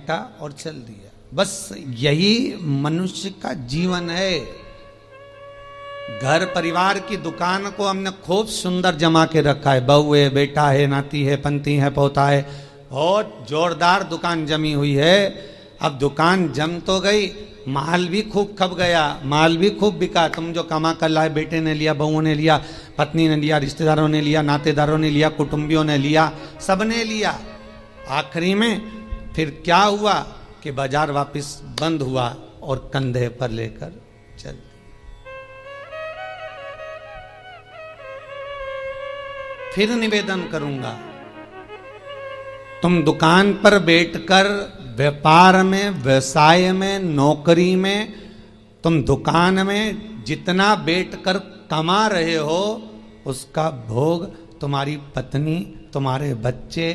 फेंका और चल दिया। बस यही मनुष्य का जीवन है। घर परिवार की दुकान को हमने खूब सुंदर जमा के रखा है, बहू है, बेटा है, नाती है, पंती है, पोता है, बहुत जोरदार दुकान जमी हुई है। अब दुकान जम तो गई, माल भी खूब खप गया, माल भी खूब बिका। तुम जो कमा कर लाए, बेटे ने लिया, बहुओं ने लिया, पत्नी ने लिया, रिश्तेदारों ने लिया, नातेदारों ने लिया, कुटुंबियों ने लिया, सबने लिया। आखिरी में फिर क्या हुआ कि बाजार वापस बंद हुआ और कंधे पर लेकर चल। फिर निवेदन करूंगा, तुम दुकान पर बैठकर व्यापार में, व्यवसाय में, नौकरी में, तुम दुकान में जितना बैठकर कमा रहे हो उसका भोग तुम्हारी पत्नी, तुम्हारे बच्चे,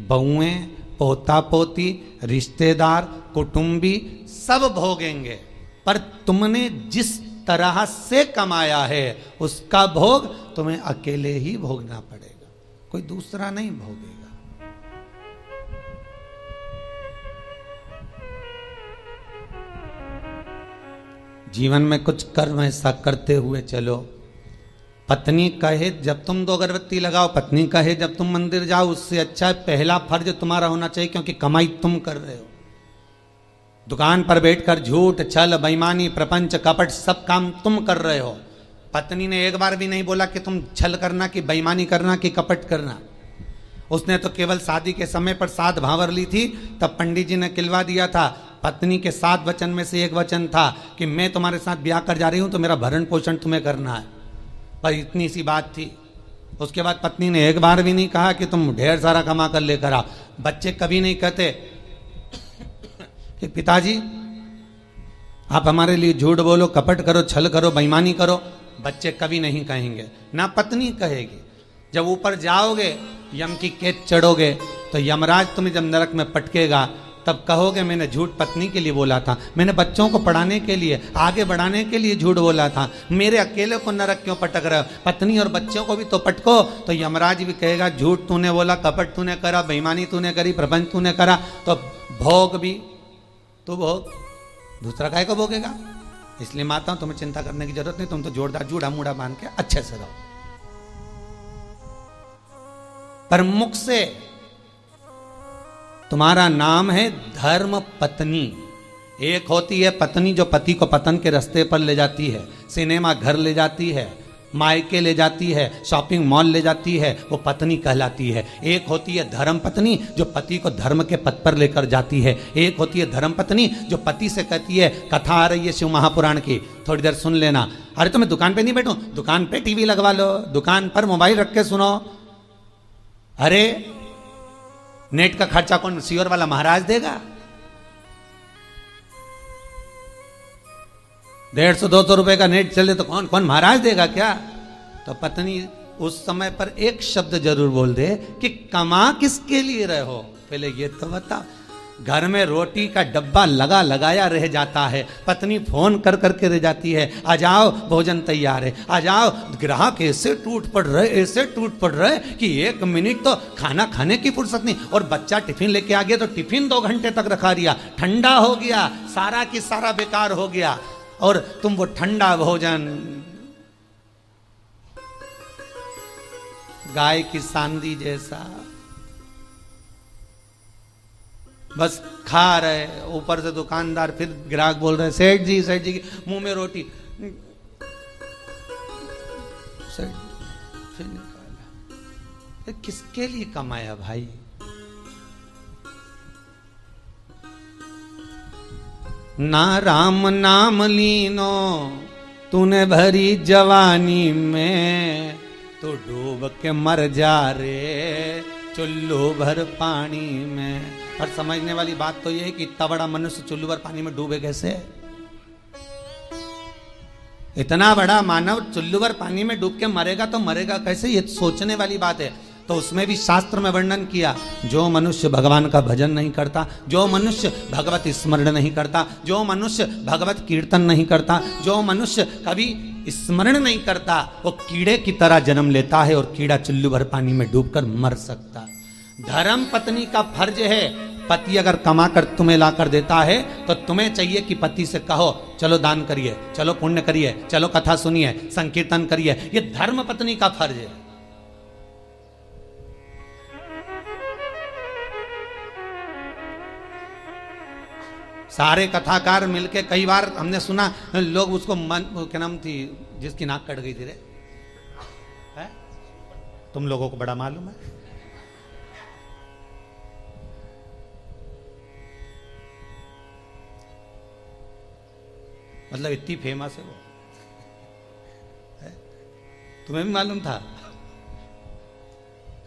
बहुएं, पोता पोती, रिश्तेदार, कुटुंबी सब भोगेंगे। पर तुमने जिस तरह से कमाया है उसका भोग तुम्हें अकेले ही भोगना पड़ेगा, कोई दूसरा नहीं भोगेगा। जीवन में कुछ कर्म ऐसा करते हुए चलो। पत्नी कहे जब तुम 2 अगरबत्ती लगाओ, पत्नी कहे जब तुम मंदिर जाओ, उससे अच्छा पहला फर्ज तुम्हारा होना चाहिए, क्योंकि कमाई तुम कर रहे हो। दुकान पर बैठकर झूठ, छल, बेईमानी, प्रपंच, कपट सब काम तुम कर रहे हो। पत्नी ने एक बार भी नहीं बोला कि तुम छल करना, कि बेईमानी करना, कि कपट करना। उसने तो केवल शादी के समय पर 7 भावर ली थी, तब पंडित जी ने किलवा दिया था। पत्नी के 7 वचन में से एक वचन था कि मैं तुम्हारे साथ ब्याह कर जा रही हूं तो मेरा भरण पोषण तुम्हें करना है। पर इतनी सी बात थी। उसके बाद पत्नी ने एक बार भी नहीं कहा कि तुम ढेर सारा कमा कर लेकर आओ। बच्चे कभी नहीं कहते कि पिताजी आप हमारे लिए झूठ बोलो, कपट करो, छल करो, बेईमानी करो। बच्चे कभी नहीं कहेंगे, ना पत्नी कहेगी। जब ऊपर जाओगे, यम की कैद चढ़ोगे, तो यमराज तुम्हें जब नरक में पटकेगा तब कहोगे मैंने झूठ पत्नी के लिए बोला था, मैंने बच्चों को पढ़ाने के लिए, आगे बढ़ाने के लिए झूठ बोला था, मेरे अकेले को नरक क्यों पटक रहे हो? पत्नी और बच्चों को भी तो पटको। तो यमराज भी कहेगा झूठ तूने बोला, कपट तूने करा, बेईमानी तूने करी, प्रपंच तूने करा, तो भोग भी तू भोग, दूसरा काहे को भोगेगा? इसलिए माता तुम्हें चिंता करने की जरूरत नहीं, तुम तो जोरदार जूड़ा मूड़ा बांध के अच्छे से रहो। पर मुख से तुम्हारा नाम है धर्म पत्नी। एक होती है पत्नी जो पति को पतन के रास्ते पर ले जाती है, सिनेमा घर ले जाती है, मायके ले जाती है, शॉपिंग मॉल ले जाती है, वो पत्नी कहलाती है। एक होती है धर्म पत्नी जो पति को धर्म के पथ पर लेकर जाती है। एक होती है धर्म पत्नी जो पति से कहती है, कथा आ रही है शिव महापुराण की, थोड़ी देर सुन लेना। अरे तो मैं दुकान पे नहीं बैठूं, दुकान पे टीवी लगवा लो, दुकान पर मोबाइल रख के सुनो। अरे नेट का खर्चा कौन सीवर वाला महाराज देगा? 150-200 रुपए का नेट चले तो कौन महाराज देगा क्या? तो पत्नी उस समय पर एक शब्द जरूर बोल दे कि कमा किसके लिए रहे हो, पहले ये तो बता। घर में रोटी का डब्बा लगा लगाया रह जाता है, पत्नी फोन कर करके रह जाती है, आ जाओ भोजन तैयार है, आ जाओ। ग्राहक ऐसे टूट पड़ रहे, ऐसे टूट पड़ रहे कि 1 मिनट तो खाना खाने की फुर्सत नहीं। और बच्चा टिफिन लेके आ गया तो टिफिन 2 घंटे तक रखा दिया, ठंडा हो गया, सारा की सारा बेकार हो गया। और तुम वो ठंडा भोजन गाय की सांदी जैसा बस खा रहे, ऊपर से दुकानदार फिर ग्राहक बोल रहे सेठ जी मुंह में रोटी, सेठ फिर निकाला। किसके लिए कमाया भाई? ना राम नाम लीनो तूने भरी जवानी में, तो डूब के मर जा रे चुल्लू भर पानी में। पर समझने वाली बात तो यह है कि इतना बड़ा मनुष्य चुल्लू भर पानी में डूबे कैसे? इतना बड़ा मानव चुल्लू भर पानी में डूब के मरेगा तो मरेगा कैसे? ये सोचने वाली बात है। तो उसमें भी शास्त्र में वर्णन किया, जो मनुष्य भगवान का भजन नहीं करता, जो मनुष्य भगवत स्मरण नहीं करता, जो मनुष्य भगवत कीर्तन नहीं करता, जो मनुष्य कभी स्मरण नहीं करता, वो कीड़े की तरह जन्म लेता है और कीड़ा चुल्लू भर पानी में डूबकर मर सकता। धर्म पत्नी का फर्ज है पति अगर कमा कर तुम्हें ला कर देता है तो तुम्हें चाहिए कि पति से कहो चलो दान करिए, चलो पुण्य करिए, चलो कथा सुनिए, संकीर्तन करिए। ये धर्म पत्नी का फर्ज है। सारे कथाकार मिलके, कई बार हमने सुना लोग उसको क्या नाम थी जिसकी नाक कट गई थी रे, है? तुम लोगों को बड़ा मालूम है। मतलब इतनी फेमस है वो, है? तुम्हें भी मालूम था?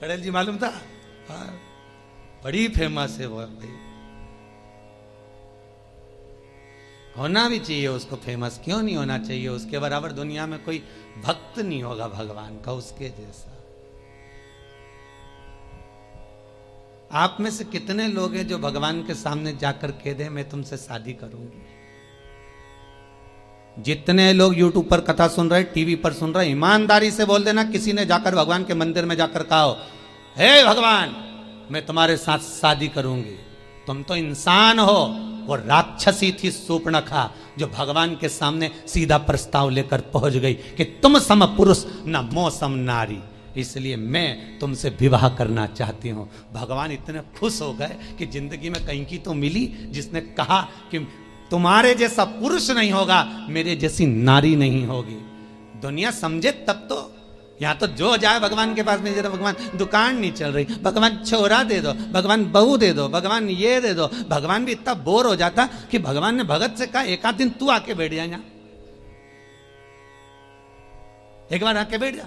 कड़ेल जी मालूम था? हाँ, बड़ी फेमस है वो भाई। होना भी चाहिए उसको फेमस, क्यों नहीं होना चाहिए? उसके बराबर दुनिया में कोई भक्त नहीं होगा भगवान का उसके जैसा। आप में से कितने लोग हैं जो भगवान के सामने जाकर कह दे मैं तुमसे शादी करूंगी? जितने लोग यूट्यूब पर कथा सुन रहे, टीवी पर सुन रहे, ईमानदारी से बोल देना किसी ने जाकर भगवान के मंदिर में जाकर कहा हो हे भगवान मैं तुम्हारे साथ शादी करूंगी। तुम तो इंसान हो, वो राक्षसी थी सूर्पणखा जो भगवान के सामने सीधा प्रस्ताव लेकर पहुंच गई कि तुम सम पुरुष न मो सम नारी, इसलिए मैं तुमसे विवाह करना चाहती हूं। भगवान इतने खुश हो गए कि जिंदगी में कहीं की तो मिली जिसने कहा कि तुम्हारे जैसा पुरुष नहीं होगा, मेरे जैसी नारी नहीं होगी। दुनिया समझे तब तो। यहाँ तो जो जाए भगवान के पास में, जरा भगवान दुकान नहीं चल रही, भगवान छोरा दे दो, भगवान बहू दे दो, भगवान ये दे दो। भगवान भी इतना बोर हो जाता कि भगवान ने भगत से कहा एक आध दिन तू आके बैठ जा, एक बार आके बैठ जा।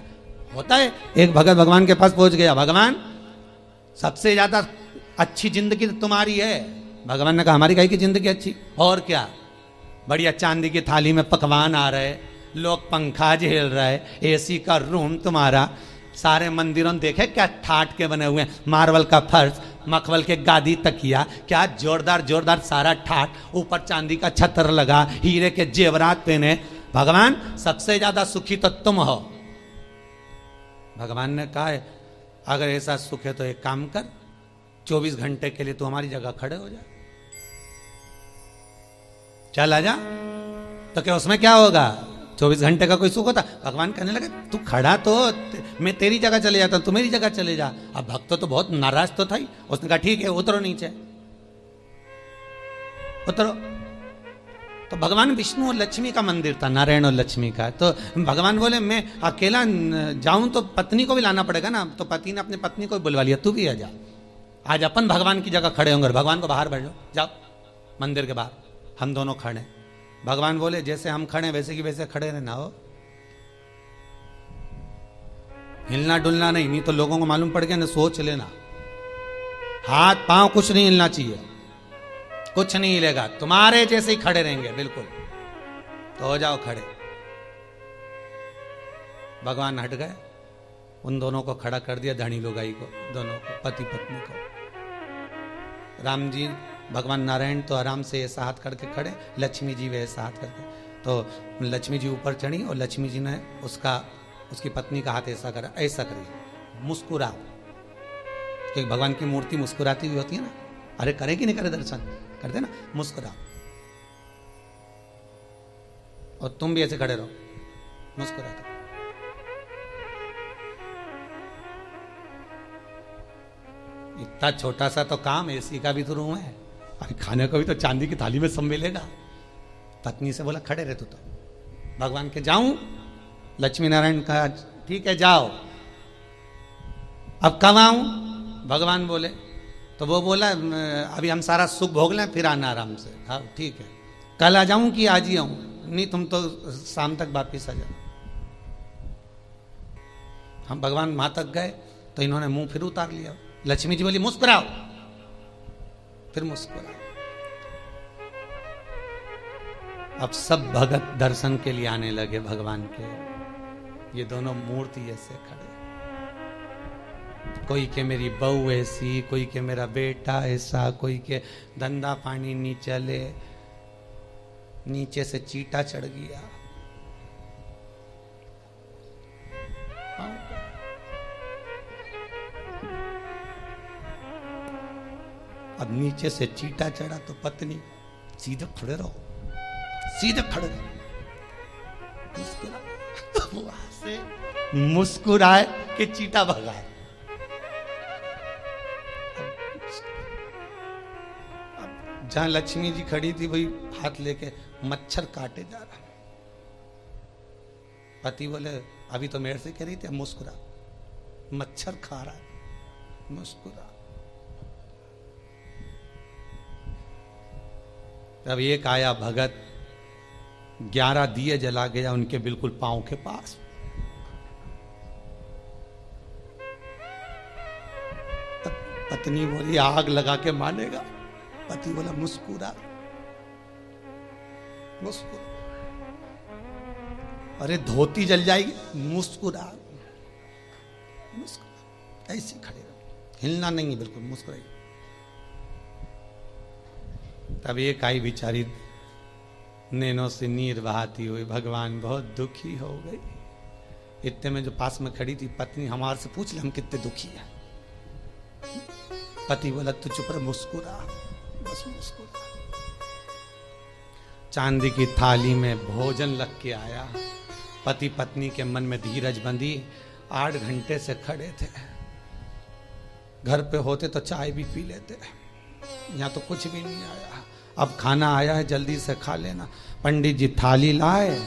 होता है एक भगत भगवान के पास पहुंच गया, भगवान सबसे ज्यादा अच्छी जिंदगी तो तुम्हारी है। भगवान ने कहा हमारी काहे की जिंदगी अच्छी, और क्या, बढ़िया चांदी की थाली में पकवान आ रहे, लोग पंखा झेल रहे, एसी का रूम तुम्हारा, सारे मंदिरों देखे क्या ठाट के बने हुए हैं, मार्बल का फर्श, मखमल के गादी तकिया, क्या जोरदार जोरदार सारा ठाट, ऊपर चांदी का छतर लगा, हीरे के जेवरात पहने। भगवान सबसे ज्यादा सुखी तो तुम हो। भगवान ने कहा है अगर ऐसा सुख है तो एक काम कर, 24 घंटे के लिए तू हमारी जगह खड़े हो जा, चल आजा। तो क्या उसमें क्या होगा? 24 घंटे का कोई सुख होता? भगवान कहने लगे तू खड़ा तो मैं तेरी जगह चले जाता, तू मेरी जगह चले जा। अब भक्त तो बहुत नाराज तो था ही, उसने कहा ठीक है उतरो नीचे, उतरो। तो भगवान विष्णु और लक्ष्मी का मंदिर था, नारायण और लक्ष्मी का। तो भगवान बोले मैं अकेला जाऊं तो पत्नी को भी लाना पड़ेगा ना, तो पति ने अपनी पत्नी को बुलवा लिया, तू भी आ जा, आज अपन भगवान की जगह खड़े होंगे। भगवान को बाहर बैठो, जाओ मंदिर के बाहर, हम दोनों खड़े। भगवान बोले जैसे हम खड़े वैसे की वैसे खड़े रहना हो, हिलना डुलना नहीं, नहीं तो लोगों को मालूम पड़ गया ना, सोच लेना। हाथ पांव कुछ नहीं हिलना चाहिए, कुछ नहीं हिलेगा, तुम्हारे जैसे ही खड़े रहेंगे बिल्कुल। तो हो जाओ खड़े। भगवान हट गए, उन दोनों को खड़ा कर दिया, धनी लुगाई को, दोनों को, पति पत्नी को। राम जी भगवान नारायण तो आराम से ऐसा हाथ करके खड़े, लक्ष्मी जी वैसा हाथ करके। तो लक्ष्मी जी ऊपर चढ़ी और लक्ष्मी जी ने उसकी पत्नी का हाथ ऐसा करा, ऐसा करिए, मुस्कुरा, क्योंकि भगवान की मूर्ति मुस्कुराती हुई होती है ना। अरे करे कि नहीं करे दर्शन, करते ना, मुस्कुरा। और तुम भी ऐसे खड़े रहो, मुस्कुराते। इतना छोटा सा तो काम, एसी का भी तो रूम है, अभी खाने को भी तो चांदी की थाली में सब मिलेगा। पत्नी से बोला खड़े रहे तू तो। भगवान के जाऊं? लक्ष्मी नारायण कहा ठीक है जाओ। अब कब आऊं? भगवान बोले, तो वो बोला अभी हम सारा सुख भोग लें फिर आना आराम से। हाँ ठीक है, कल आ जाऊं कि आज ही आऊं? नहीं तुम तो शाम तक वापिस आ जाओ। हम भगवान वहां तक गए तो इन्होंने मुंह फिर उतार लिया। लक्ष्मी जी बोली मुस्कुराओ, फिर मुस्कुराओ। अब सब भगत दर्शन के लिए आने लगे भगवान के। ये दोनों मूर्ति ऐसे खड़े, कोई के मेरी बहू ऐसी, कोई के मेरा बेटा ऐसा, कोई के धंधा पानी नहीं चले, नीचे से चीटा चढ़ गया। अब नीचे से चीटा चढ़ा तो पत्नी सीधे खड़े रहो, सीधे खड़े रहो। वहां से मुस्कुराए कि चीटा भगाए। जहां लक्ष्मी जी खड़ी थी वही हाथ लेके मच्छर काटे जा रहा। पति बोले अभी तो मेरे से कह रही थी, मुस्कुरा, मच्छर खा रहा है, मुस्कुरा। तब एक आया भगत, 11 दिए जला गया उनके बिल्कुल पांव के पास। पत्नी बोली आग लगा के मानेगा। पति बोला मुस्कुरा, मुस्कुरा। अरे धोती जल जाएगी, मुस्कुरा, मुस्कुरा। ऐसे खड़े रहो, हिलना नहीं है, बिल्कुल मुस्कुराई। तब एक आई बेचारी नैनों से नीर बहाती हुई, भगवान बहुत दुखी हो गई। इतने में जो पास में खड़ी थी पत्नी, हमारे से पूछ ले हम कितने दुखी हैं। पति बोला तू चुप रह, मुस्कुरा, बस मुस्कुरा। चांदी की थाली में भोजन लग के आया। पति पत्नी के मन में धीरज बंधी। 8 घंटे से खड़े थे। घर पे होते तो चाय भी पी लेते, यहाँ तो कुछ भी नहीं आया। अब खाना आया है, जल्दी से खा लेना। पंडित जी थाली लाए,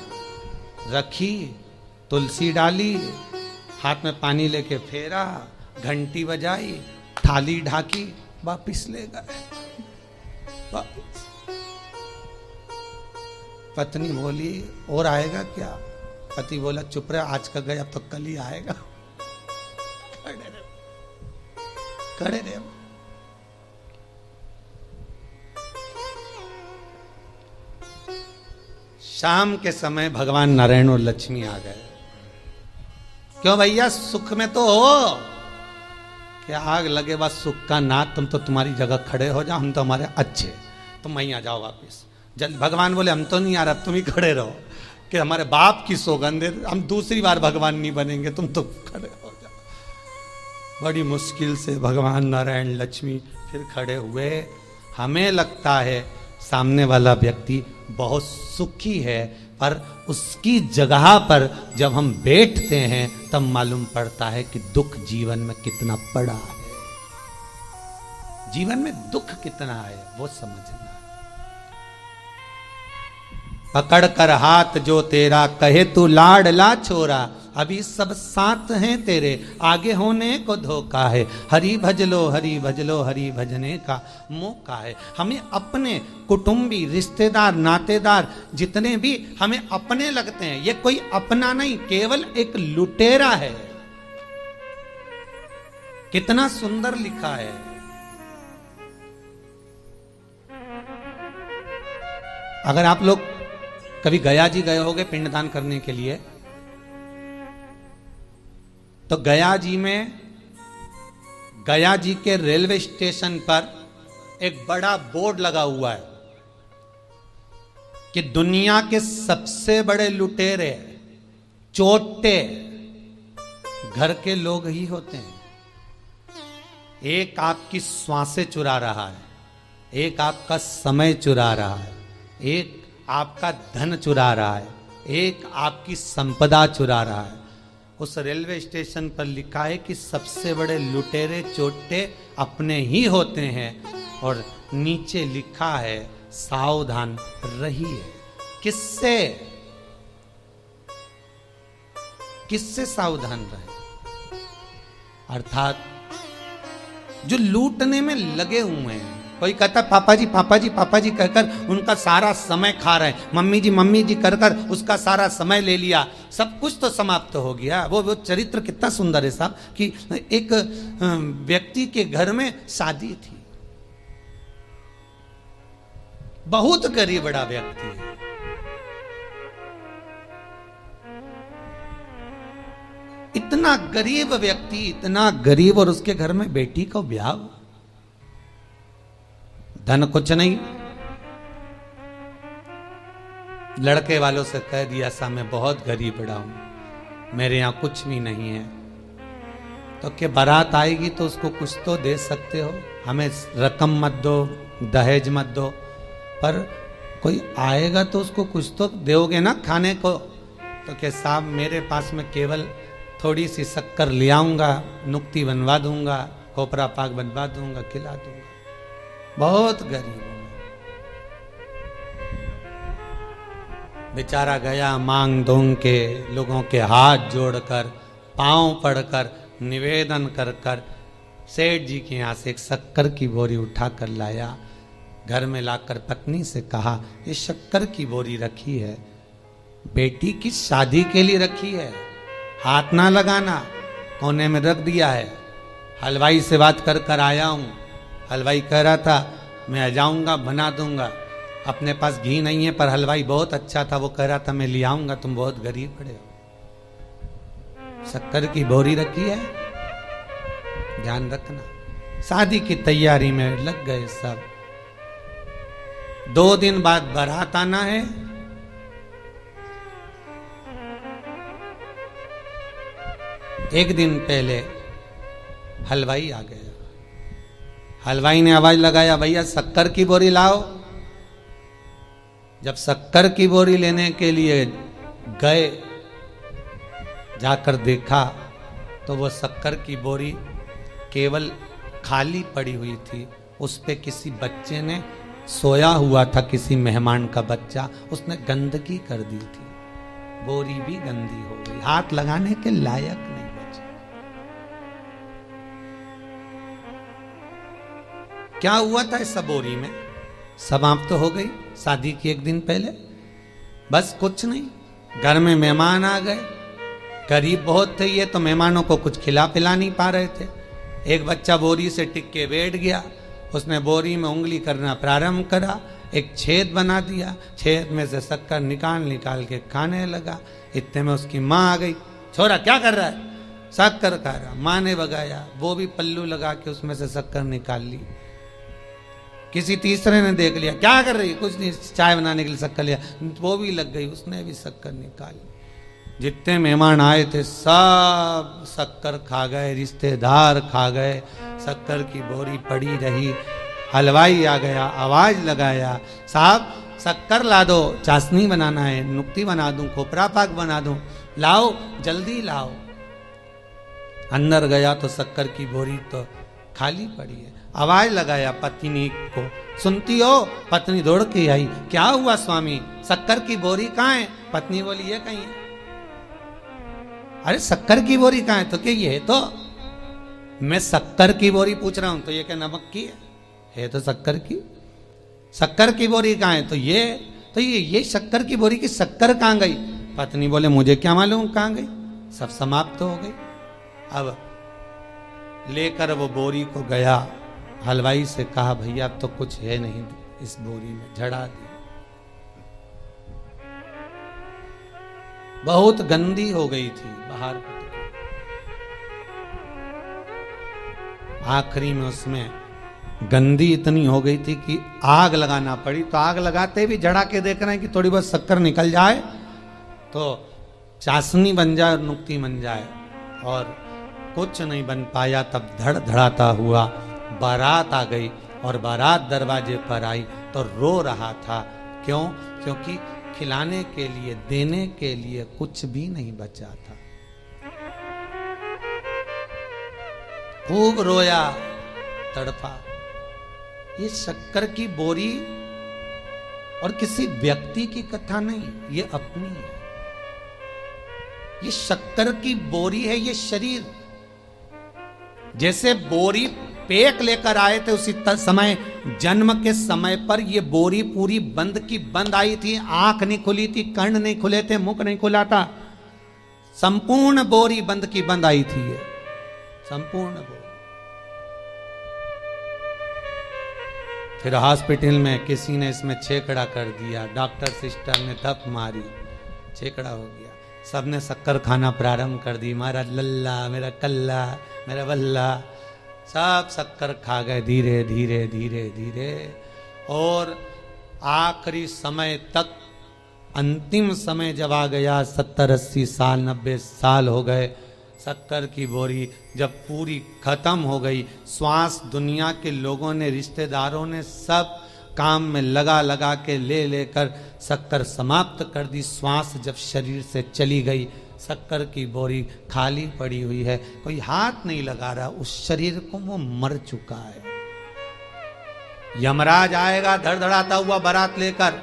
रखी, तुलसी डाली, हाथ में पानी लेके फेरा, घंटी बजाई, थाली ढाकी, वापिस ले गए। वापिस। पत्नी बोली और आएगा क्या? पति बोला चुप रहे, आज का गया अब तो कल ही आएगा। खड़े रहे। शाम के समय भगवान नारायण और लक्ष्मी आ गए। क्यों भैया, सुख में तो हो, क्या आग लगे बस सुख का नाथ, तुम तो तुम्हारी जगह खड़े हो जाओ, हम तो हमारे अच्छे, तुम वहीं आ जाओ वापिस। जल भगवान बोले हम तो नहीं आ रहा, तुम ही खड़े रहो, कि हमारे बाप की सौगंध है, हम दूसरी बार भगवान नहीं बनेंगे, तुम तो खड़े हो जाओ। बड़ी मुश्किल से भगवान नारायण लक्ष्मी फिर खड़े हुए। हमें लगता है सामने वाला व्यक्ति बहुत सुखी है, पर उसकी जगह पर जब हम बैठते हैं तब मालूम पड़ता है कि दुख जीवन में कितना पड़ा है। जीवन में दुख कितना है वो समझना। पकड़ कर हाथ जो तेरा, कहे तू लाडला छोरा, अभी सब साथ हैं तेरे, आगे होने को धोखा है। हरि भजलो हरि भजलो, हरि भजने का मौका है। हमें अपने कुटुंबी, रिश्तेदार, नातेदार जितने भी हमें अपने लगते हैं, ये कोई अपना नहीं, केवल एक लुटेरा है। कितना सुंदर लिखा है। अगर आप लोग कभी गया जी गए होगे पिंडदान करने के लिए, तो गया जी में, गया जी के रेलवे स्टेशन पर एक बड़ा बोर्ड लगा हुआ है कि दुनिया के सबसे बड़े लुटेरे, चोटे घर के लोग ही होते हैं। एक आपकी श्वासें चुरा रहा है, एक आपका समय चुरा रहा है, एक आपका धन चुरा रहा है, एक आपकी संपदा चुरा रहा है। उस रेलवे स्टेशन पर लिखा है कि सबसे बड़े लुटेरे चोटे अपने ही होते हैं, और नीचे लिखा है सावधान रहिए। किससे? किससे सावधान रहे? अर्थात जो लूटने में लगे हुए हैं। कोई कहता पापा जी पापा जी पापा जी कहकर उनका सारा समय खा रहे हैं, मम्मी जी कर कर उसका सारा समय ले लिया, सब कुछ तो समाप्त हो गया। वो चरित्र कितना सुंदर है साहब, कि एक व्यक्ति के घर में शादी थी, बहुत गरीब बड़ा व्यक्ति है, इतना गरीब व्यक्ति, इतना गरीब, और उसके घर में बेटी का ब्याह, धन कुछ नहीं। लड़के वालों से कह दिया सा मैं बहुत गरीब बड़ा हूं, मेरे यहां कुछ भी नहीं है, तो कि बारात आएगी तो उसको कुछ तो दे सकते हो, हमें रकम मत दो, दहेज मत दो, पर कोई आएगा तो उसको कुछ तो दोगे ना खाने को। तो कि साहब मेरे पास में केवल थोड़ी सी शक्कर ले आऊँगा, नुक्ती बनवा दूंगा, खोपरा पाक बनवा दूंगा, खिला दूंगा। बहुत गरीब हूं। बेचारा गया मांग दोंग के लोगों के हाथ जोड़कर, पांव पड़कर, निवेदन कर कर सेठ जी के यहाँ से एक शक्कर की बोरी उठा कर लाया। घर में लाकर पत्नी से कहा, ये शक्कर की बोरी रखी है, बेटी की शादी के लिए रखी है, हाथ ना लगाना। कोने में रख दिया है। हलवाई से बात कर कर आया हूँ। हलवाई कह रहा था मैं आ जाऊँगा, बना दूंगा। अपने पास घी नहीं है, पर हलवाई बहुत अच्छा था, वो कह रहा था मैं ले आऊँगा, तुम बहुत गरीब पड़े हो। शक्कर की बोरी रखी है, ध्यान रखना। शादी की तैयारी में लग गए सब। 2 दिन बाद बारात आना है। एक दिन पहले हलवाई आ गया। हलवाई ने आवाज लगाया, भैया शक्कर की बोरी लाओ। जब शक्कर की बोरी लेने के लिए गए, जाकर देखा तो वो शक्कर की बोरी केवल खाली पड़ी हुई थी। उस पे किसी बच्चे ने सोया हुआ था, किसी मेहमान का बच्चा, उसने गंदगी कर दी थी। बोरी भी गंदी हो गई, हाथ लगाने के लायक नहीं बची। क्या हुआ था इस बोरी में? समाप्त तो हो गई शादी की एक दिन पहले। बस कुछ नहीं, घर में मेहमान आ गए। गरीब बहुत थे ये, तो मेहमानों को कुछ खिला पिला नहीं पा रहे थे। एक बच्चा बोरी से टिक के बैठ गया। उसने बोरी में उंगली करना प्रारंभ करा, एक छेद बना दिया, छेद में से शक्कर निकाल निकाल के खाने लगा। इतने में उसकी माँ आ गई। छोरा क्या कर रहा है? शक्कर खा रहा। माँ ने भगाया, वो भी पल्लू लगा के उसमें से शक्कर निकाल ली। किसी तीसरे ने देख लिया, क्या कर रही? कुछ नहीं, चाय बनाने के लिए शक्कर लिया। वो भी लग गई, उसने भी शक्कर निकाल ली। जितने मेहमान आए थे सब शक्कर खा गए, रिश्तेदार खा गए, शक्कर की बोरी पड़ी रही। हलवाई आ गया, आवाज लगाया, साहब शक्कर ला दो, चाशनी बनाना है, नुक्ती बना दूं, खोपरा पाक बना दूं, लाओ जल्दी लाओ। अंदर गया तो शक्कर की बोरी तो खाली पड़ी है। आवाज लगाया पत्नी को, सुनती हो? पत्नी दौड़ के आई, क्या हुआ स्वामी, शक्कर की बोरी कहाँ है? पत्नी बोली ये कहीं है। अरे शक्कर की बोरी कहाँ है? तो क्या ये तो मैं शक्कर की बोरी पूछ रहा हूं, तो ये क्या नमक की है तो शक्कर की। शक्कर की बोरी कहाँ है? तो ये शक्कर की बोरी की शक्कर कहाँ गई? पत्नी बोले मुझे क्या मालूम कहाँ गई, सब समाप्त तो हो गई। अब लेकर वो बोरी को गया, हलवाई से कहा भैया अब तो कुछ है नहीं इस बोरी में, झड़ा दी। बहुत गंदी हो गई थी, बाहर आखिरी में उसमें गंदी इतनी हो गई थी कि आग लगाना पड़ी। तो आग लगाते भी झड़ा के देख रहे हैं कि थोड़ी बहुत शक्कर निकल जाए तो चाशनी बन जाए और नुक्ती बन जाए, और कुछ नहीं बन पाया। तब धड़ धड़ाता हुआ बारात आ गई, और बारात दरवाजे पर आई तो रो रहा था। क्यों? क्योंकि खिलाने के लिए, देने के लिए कुछ भी नहीं बचा था। खूब रोया, तड़पा। ये शक्कर की बोरी और किसी व्यक्ति की कथा नहीं, ये अपनी है। ये शक्कर की बोरी है, ये शरीर। जैसे बोरी पेट लेकर आए थे उसी समय, जन्म के समय पर ये बोरी पूरी बंद की बंद आई थी। आंख नहीं खुली थी, कर्ण नहीं खुले थे, मुख नहीं खुला था, संपूर्ण बोरी बंद की बंद आई थी। ये संपूर्ण बोरी। फिर हॉस्पिटल में किसी ने इसमें छेकड़ा कर दिया, डॉक्टर सिस्टर ने धप मारी, छेकड़ा हो गया। सबने शक्कर खाना प्रारंभ कर दी। मेरा लल्ला, मेरा कल्ला, मेरा बल्ला, सब शक्कर खा गए धीरे धीरे धीरे धीरे। और आखिरी समय तक, अंतिम समय जब आ गया, 70-80 साल 90 साल हो गए, शक्कर की बोरी जब पूरी खत्म हो गई, श्वास दुनिया के लोगों ने, रिश्तेदारों ने सब काम में लगा लगा के ले लेकर शक्कर समाप्त कर दी। श्वास जब शरीर से चली गई, शक्कर की बोरी खाली पड़ी हुई है, कोई हाथ नहीं लगा रहा उस शरीर को, वो मर चुका है। यमराज आएगा धड़धड़ाता हुआ बारात लेकर,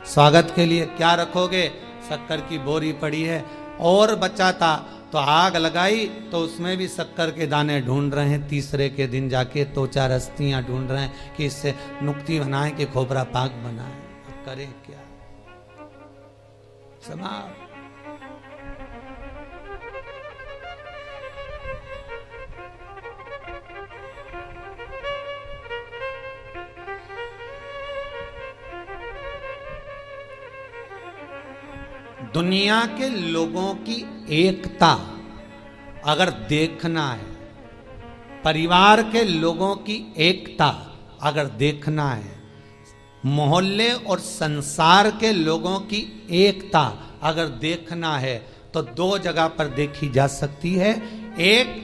स्वागत के लिए क्या रखोगे? शक्कर की बोरी पड़ी है। और बचा था तो आग लगाई तो उसमें भी शक्कर के दाने ढूंढ रहे हैं। तीसरे के दिन जाके तो चार हस्तियां ढूंढ रहे हैं कि इससे नुक्ती बनाए कि खोपरा पाक बनाए। करें क्या? समाप्त। दुनिया के लोगों की एकता अगर देखना है, परिवार के लोगों की एकता अगर देखना है, मोहल्ले और संसार के लोगों की एकता अगर देखना है, तो दो जगह पर देखी जा सकती है। एक,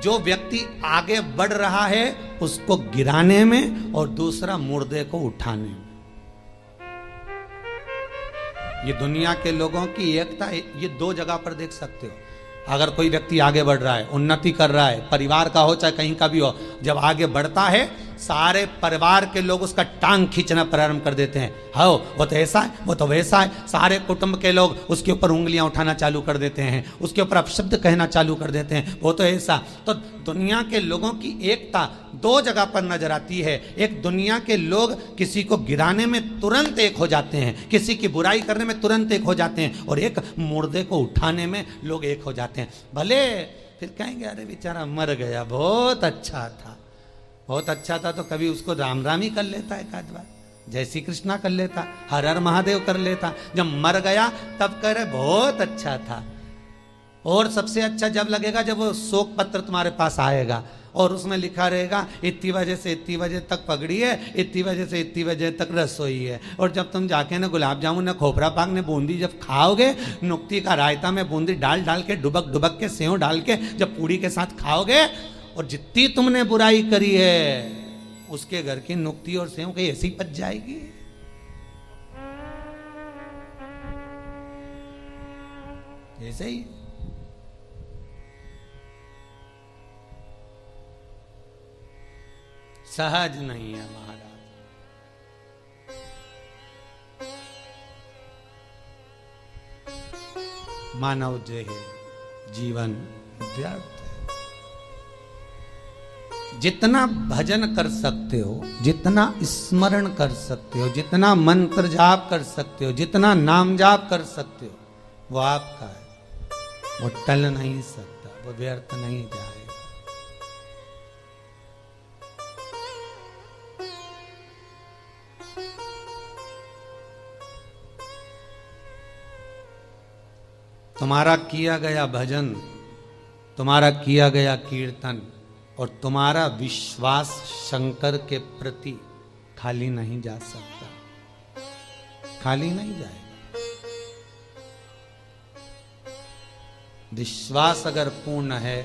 जो व्यक्ति आगे बढ़ रहा है उसको गिराने में, और दूसरा मुर्दे को उठाने में। ये दुनिया के लोगों की एकता, ये दो जगह पर देख सकते हो। अगर कोई व्यक्ति आगे बढ़ रहा है, उन्नति कर रहा है, परिवार का हो चाहे कहीं का भी हो, जब आगे बढ़ता है सारे परिवार के लोग उसका टांग खींचना प्रारंभ कर देते हैं। हाँ वो तो ऐसा है, वो तो वैसा है। सारे कुटुंब के लोग उसके ऊपर उंगलियां उठाना चालू कर देते हैं, उसके ऊपर अपशब्द कहना चालू कर देते हैं, वो तो ऐसा। तो दुनिया के लोगों की एकता दो जगह पर नजर आती है। एक, दुनिया के लोग किसी को गिराने में तुरंत एक हो जाते हैं, किसी की बुराई करने में तुरंत एक हो जाते हैं, और एक, मुर्दे को उठाने में लोग एक हो जाते हैं। भले फिर कहेंगे अरे बेचारा मर गया, बहुत अच्छा था, बहुत अच्छा था, तो कभी उसको राम राम ही कर लेता है, एक आध बार जय श्री कृष्णा कर लेता, हर हर महादेव कर लेता। जब मर गया तब कह रहे बहुत अच्छा था। और सबसे अच्छा जब लगेगा जब वो शोक पत्र तुम्हारे पास आएगा और उसमें लिखा रहेगा इतनी बजे से इतनी बजे तक पगड़ी है, इतनी बजे से इतनी बजे तक रसोई है। और जब तुम जाके ना गुलाब जामुन ना खोपरा पाक ने बूंदी जब खाओगे, नुक्ती का रायता में बूंदी डाल डाल के डुबक डुबक के सेव डाल के जब पूड़ी के साथ खाओगे, और जितनी तुमने बुराई करी है उसके घर की नुक्ती और सेव कहीं ऐसी पच जाएगी। ऐसे ही सहज नहीं है महाराज। मानव जो है जीवन व्यर्थ। जितना भजन कर सकते हो, जितना स्मरण कर सकते हो, जितना मंत्र जाप कर सकते हो, जितना नाम जाप कर सकते हो, वो आपका है। वो टल नहीं सकता, वो व्यर्थ नहीं जाएगा। तुम्हारा किया गया भजन, तुम्हारा किया गया कीर्तन और तुम्हारा विश्वास शंकर के प्रति खाली नहीं जा सकता, खाली नहीं जाएगा। विश्वास अगर पूर्ण है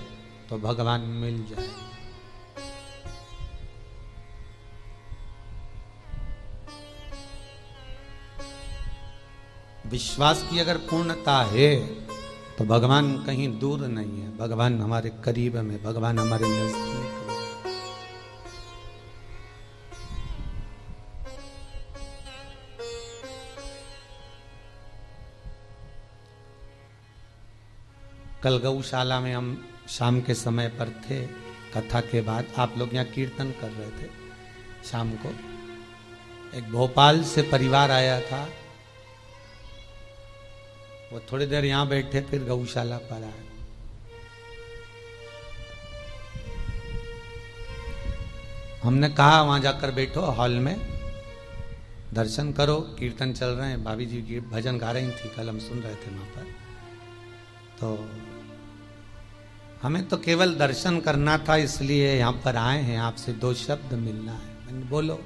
तो भगवान मिल जाएगा। विश्वास की अगर पूर्णता है तो भगवान कहीं दूर नहीं है, भगवान हमारे करीब में, भगवान हमारे नजदीक में। कल गौशाला में हम शाम के समय पर थे, कथा के बाद आप लोग यहाँ कीर्तन कर रहे थे। शाम को एक भोपाल से परिवार आया था, वो थोड़ी देर यहां बैठे फिर गौशाला पर आए। हमने कहा वहां जाकर बैठो, हॉल में दर्शन करो, कीर्तन चल रहे हैं, भाभी जी की भजन गा रही थी, कल हम सुन रहे थे वहां पर। तो हमें तो केवल दर्शन करना था, इसलिए यहां पर आए हैं, आपसे दो शब्द मिलना है। मैंने बोलो,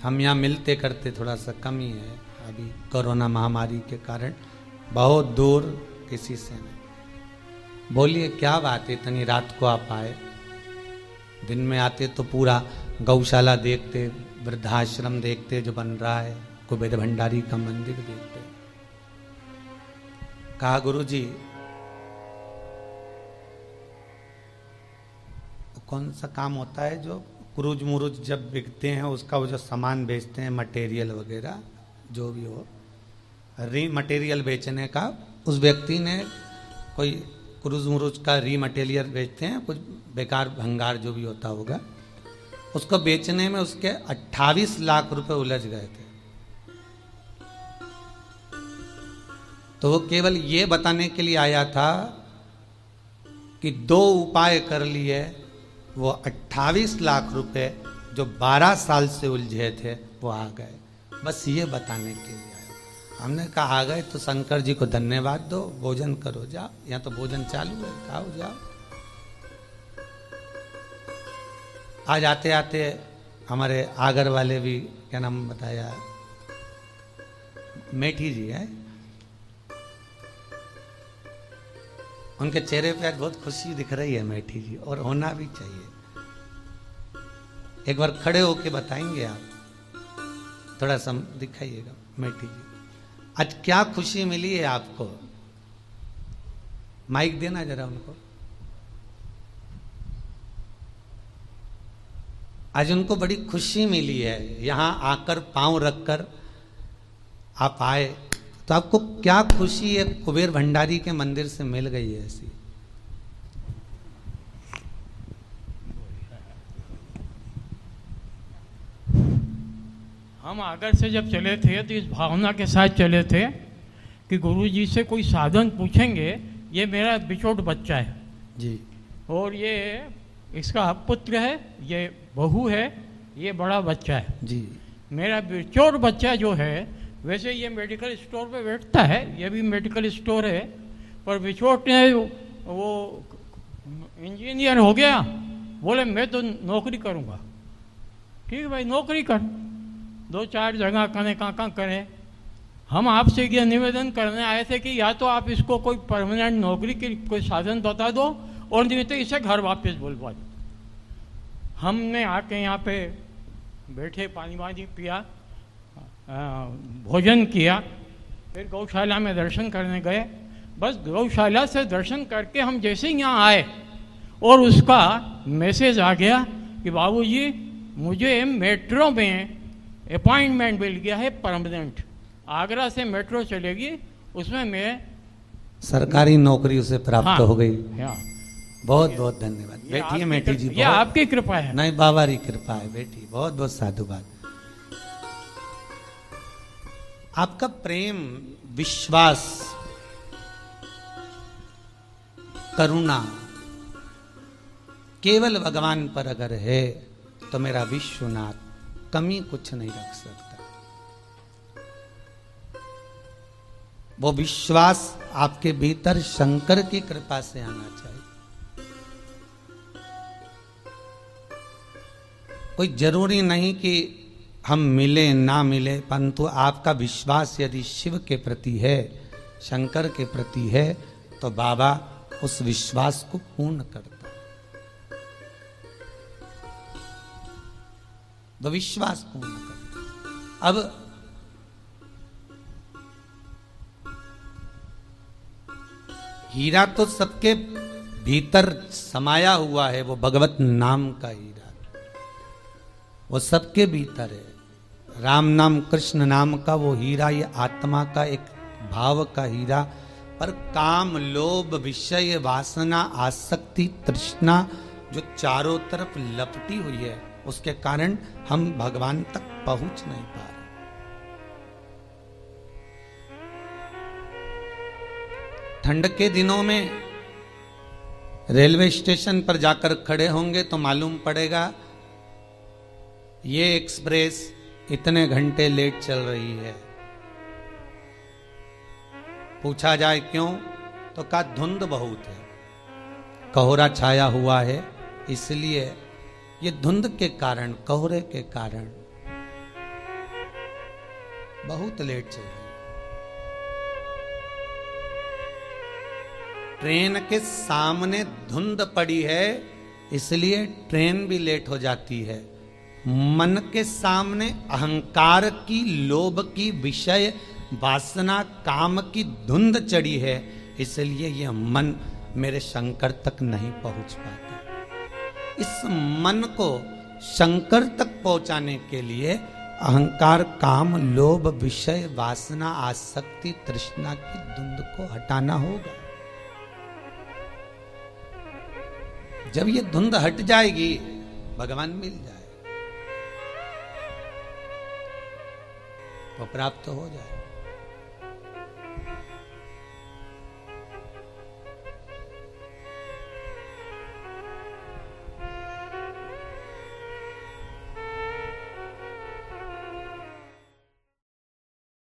हम यहाँ मिलते करते थोड़ा सा कम ही है, अभी कोरोना महामारी के कारण बहुत दूर किसी से नहीं। बोलिए क्या बात है, इतनी रात को आप आए? दिन में आते तो पूरा गौशाला देखते, वृद्धाश्रम देखते जो बन रहा है, कुबेर भंडारी का मंदिर देखते। कहा गुरुजी कौन सा काम होता है जो क्रूज मुरूज जब बिकते हैं उसका वो जो सामान बेचते हैं, मटेरियल वगैरह जो भी हो, री मटेरियल बेचने का, उस व्यक्ति ने कोई क्रूज मुरूज का री मटेरियल बेचते हैं, कुछ बेकार भंगार जो भी होता होगा, उसको बेचने में उसके 28 लाख रुपए उलझ गए थे। तो वो केवल ये बताने के लिए आया था कि 2 उपाय कर लिए, वो 28 लाख रुपए जो 12 साल से उलझे थे वो आ गए, बस ये बताने के लिए आया। हमने कहा आ गए तो शंकर जी को धन्यवाद दो, भोजन करो, जाओ, यहाँ तो भोजन चालू है, खाओ जाओ। आज आते आते हमारे आगर वाले भी, क्या नाम बताया, मेठी जी है, उनके चेहरे पे आज बहुत खुशी दिख रही है मेठी जी, और होना भी चाहिए। एक बार खड़े होके बताएंगे आप, थोड़ा सा दिखाइएगा मेठी जी, आज क्या खुशी मिली है आपको? माइक देना जरा उनको। आज उनको बड़ी खुशी मिली है, यहां आकर पांव रखकर आप आए, तो आपको क्या खुशी है कुबेर भंडारी के मंदिर से मिल गई है ऐसी? हम आगर से जब चले थे तो इस भावना के साथ चले थे कि गुरु जी से कोई साधन पूछेंगे, ये मेरा बिछोट बच्चा है जी, और ये इसका पुत्र है, ये बहू है, ये बड़ा बच्चा है जी। मेरा बिछोट बच्चा जो है, वैसे ये मेडिकल स्टोर पे बैठता है, ये भी मेडिकल स्टोर है, पर बिछोट ने वो इंजीनियर हो गया, बोले मैं तो नौकरी करूँगा। ठीक है भाई, नौकरी कर, 2-4 जगह करें, कहाँ करें। हम आपसे ये निवेदन करने आए थे कि या तो आप इसको कोई परमानेंट नौकरी की कोई साधन बता दो, और नहीं तो इसे घर वापस बुलवा दो। हमने आके यहाँ पे बैठे, पानी वानी पिया, भोजन किया, फिर गौशाला में दर्शन करने गए। बस गौशाला से दर्शन करके हम जैसे ही यहाँ आए और उसका मैसेज आ गया कि बाबूजी मुझे मेट्रो में अपॉइंटमेंट मिल गया है परमानेंट, आगरा से मेट्रो चलेगी, उसमें मैं सरकारी नौकरी उसे प्राप्त हो गई। हाँ, बहुत बहुत धन्यवाद। बैठिए मेठी जी, ये आपकी कृपा है। नहीं, बाबा की कृपा है बेटी, बहुत बहुत साधुवाद। आपका प्रेम, विश्वास, करुणा केवल भगवान पर अगर है तो मेरा विश्वनाथ कमी कुछ नहीं रख सकता। वो विश्वास आपके भीतर शंकर की कृपा से आना चाहिए। कोई जरूरी नहीं कि हम मिले ना मिले, परंतु आपका विश्वास यदि शिव के प्रति है, शंकर के प्रति है, तो बाबा उस विश्वास को पूर्ण करता है। वो विश्वास पूर्ण करता। अब हीरा तो सबके भीतर समाया हुआ है, वो भगवत नाम का हीरा, वो सबके भीतर है। राम नाम, कृष्ण नाम का वो हीरा, ये आत्मा का एक भाव का हीरा, पर काम, लोभ, विषय, वासना, आसक्ति, तृष्णा जो चारों तरफ लपटी हुई है, उसके कारण हम भगवान तक पहुंच नहीं पा रहे। ठंड के दिनों में रेलवे स्टेशन पर जाकर खड़े होंगे तो मालूम पड़ेगा ये एक्सप्रेस इतने घंटे लेट चल रही है। पूछा जाए क्यों, तो कहा धुंध बहुत है, कोहरा छाया हुआ है, इसलिए ये धुंध के कारण, कोहरे के कारण बहुत लेट चल रही है। ट्रेन के सामने धुंध पड़ी है, इसलिए ट्रेन भी लेट हो जाती है। मन के सामने अहंकार की, लोभ की, विषय वासना, काम की धुंध चढ़ी है, इसलिए यह मन मेरे शंकर तक नहीं पहुंच पाता। इस मन को शंकर तक पहुंचाने के लिए अहंकार, काम, लोभ, विषय, वासना, आसक्ति, तृष्णा की धुंध को हटाना होगा। जब ये धुंध हट जाएगी, भगवान मिल जाए तो प्राप्त हो जाए।